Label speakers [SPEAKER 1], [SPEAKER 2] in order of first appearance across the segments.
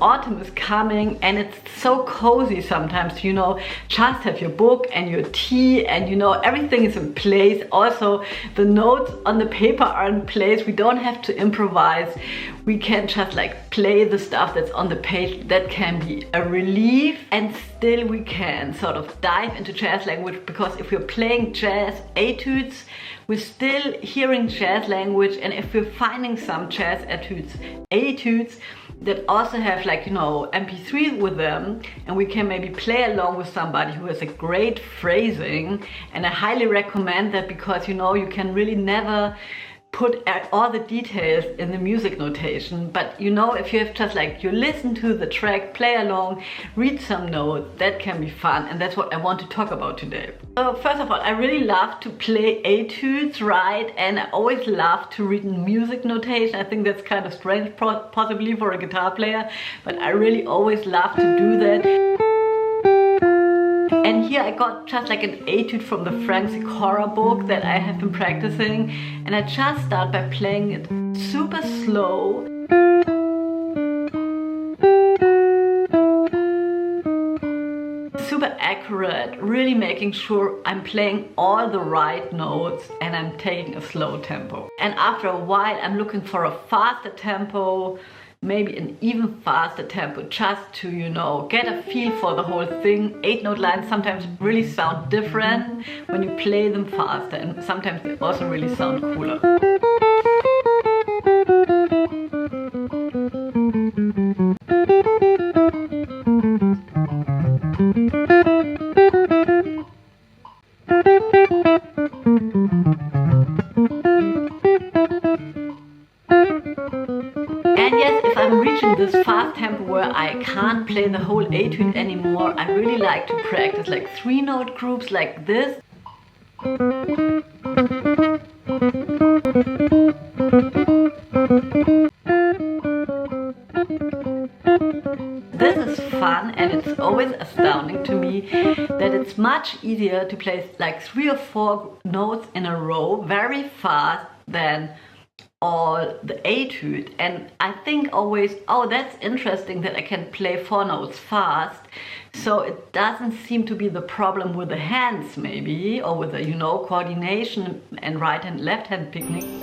[SPEAKER 1] autumn is coming and it's so cozy sometimes, you know, just have your book and your tea and, you know, everything is in place. Also, the notes on the paper are in place. We don't have to improvise. We can just like play the stuff that's on the page. That can be a relief, and still we can sort of dive into jazz language, because if we're playing jazz etudes, we're still hearing jazz language. And if we're finding some jazz etudes that also have, like, you know, MP3 with them, and we can maybe play along with somebody who has a great phrasing, and I highly recommend that, because, you know, you can really never put all the details in the music notation, but, you know, if you have just like, you listen to the track, play along, read some notes, that can be fun, and that's what I want to talk about today. So first of all, I really love to play etudes, right? And I always love to read music notation. I think that's kind of strange possibly for a guitar player, but I really always love to do that. And here I got just like an etude from the Frank Sikora book that I have been practicing, and I just start by playing it super slow. Super accurate, really making sure I'm playing all the right notes and I'm taking a slow tempo. And after a while I'm looking for a faster tempo, maybe an even faster tempo, just to, you know, get a feel for the whole thing. 8-note lines sometimes really sound different when you play them faster, and sometimes they also really sound cooler. And yes, if I'm reaching this fast tempo where I can't play the whole etude anymore, I really like to practice like 3-note groups like this. This is fun, and it's always astounding to me that it's much easier to play like 3 or 4 notes in a row very fast than all the etude. And I think always, oh, that's interesting that I can play 4 notes fast, so it doesn't seem to be the problem with the hands maybe, or with the, you know, coordination and right and left hand picking,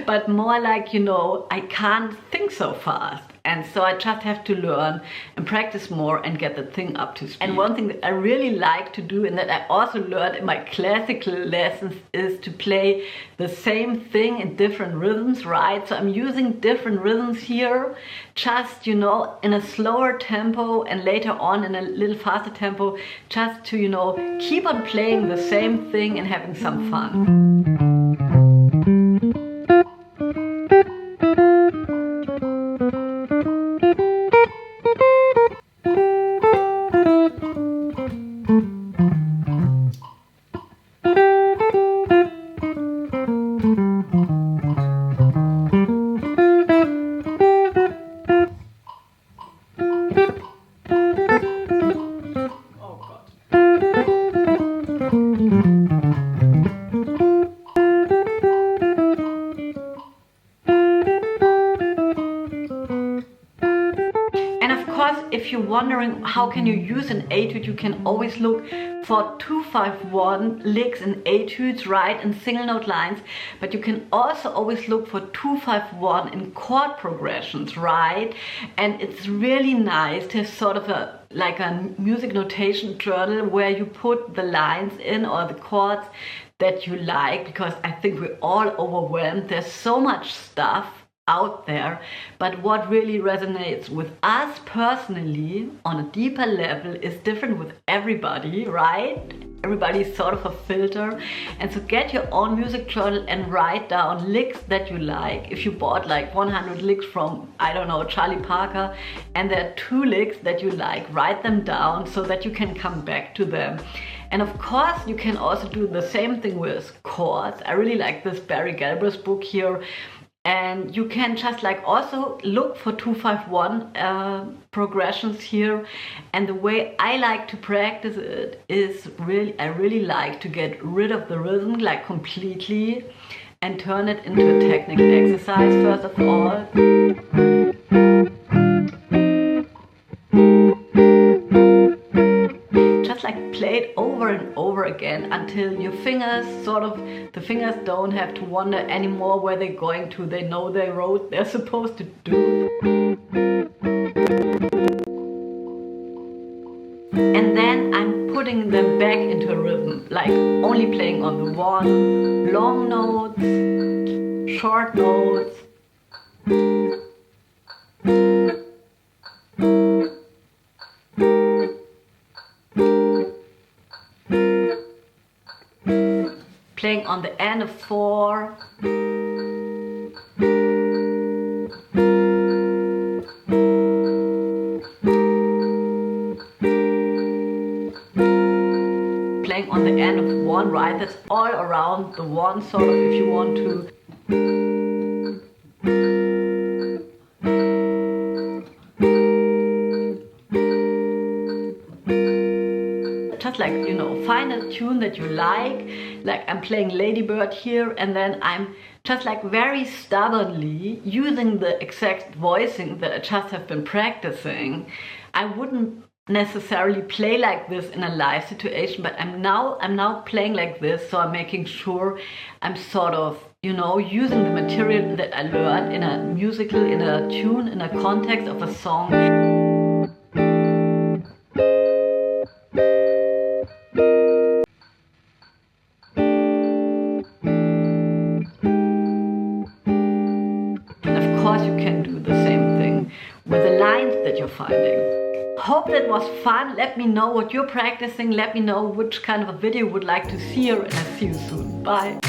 [SPEAKER 1] but more like, you know, I can't think so fast. And so I just have to learn and practice more and get the thing up to speed. And one thing that I really like to do, and that I also learned in my classical lessons, is to play the same thing in different rhythms, right? So I'm using different rhythms here, just, you know, in a slower tempo and later on in a little faster tempo, just to, you know, keep on playing the same thing and having some fun. If you're wondering how can you use an etude, you can always look for 2-5-1 licks in etudes, right, in single note lines, but you can also always look for 2-5-1 in chord progressions, right? And it's really nice to have sort of a like a music notation journal where you put the lines in or the chords that you like, because I think we're all overwhelmed. There's so much stuff out there, but what really resonates with us personally on a deeper level is different with everybody, right? Everybody's sort of a filter. And so get your own music journal and write down licks that you like. If you bought like 100 licks from, I don't know, Charlie Parker, and there are 2 licks that you like, write them down so that you can come back to them. And of course you can also do the same thing with chords. I really like this Barry Galbraith book here. And you can just like also look for 2-5-1 progressions here. And the way I like to practice it is I really like to get rid of the rhythm like completely and turn it into a technical exercise first of all. like play it over and over again until your fingers the fingers don't have to wonder anymore where they're going to. They know the road they're supposed to do. And then I'm putting them back into a rhythm, like only playing on the one, long notes, short notes. Playing on the end of 4. Playing on the end of 1, right? That's all around the 1, sort of, if you want to. Just like, you know, find a tune that you like I'm playing Ladybird here, and then I'm just like very stubbornly using the exact voicing that I just have been practicing. I wouldn't necessarily play like this in a live situation, but I'm now playing like this, so I'm making sure I'm sort of, you know, using the material that I learned in a musical, in a tune, in a context of a song. You can do the same thing with the lines that you're finding. Hope that was fun. Let me know what you're practicing. Let me know which kind of a video you would like to see, and I'll see you soon. Bye.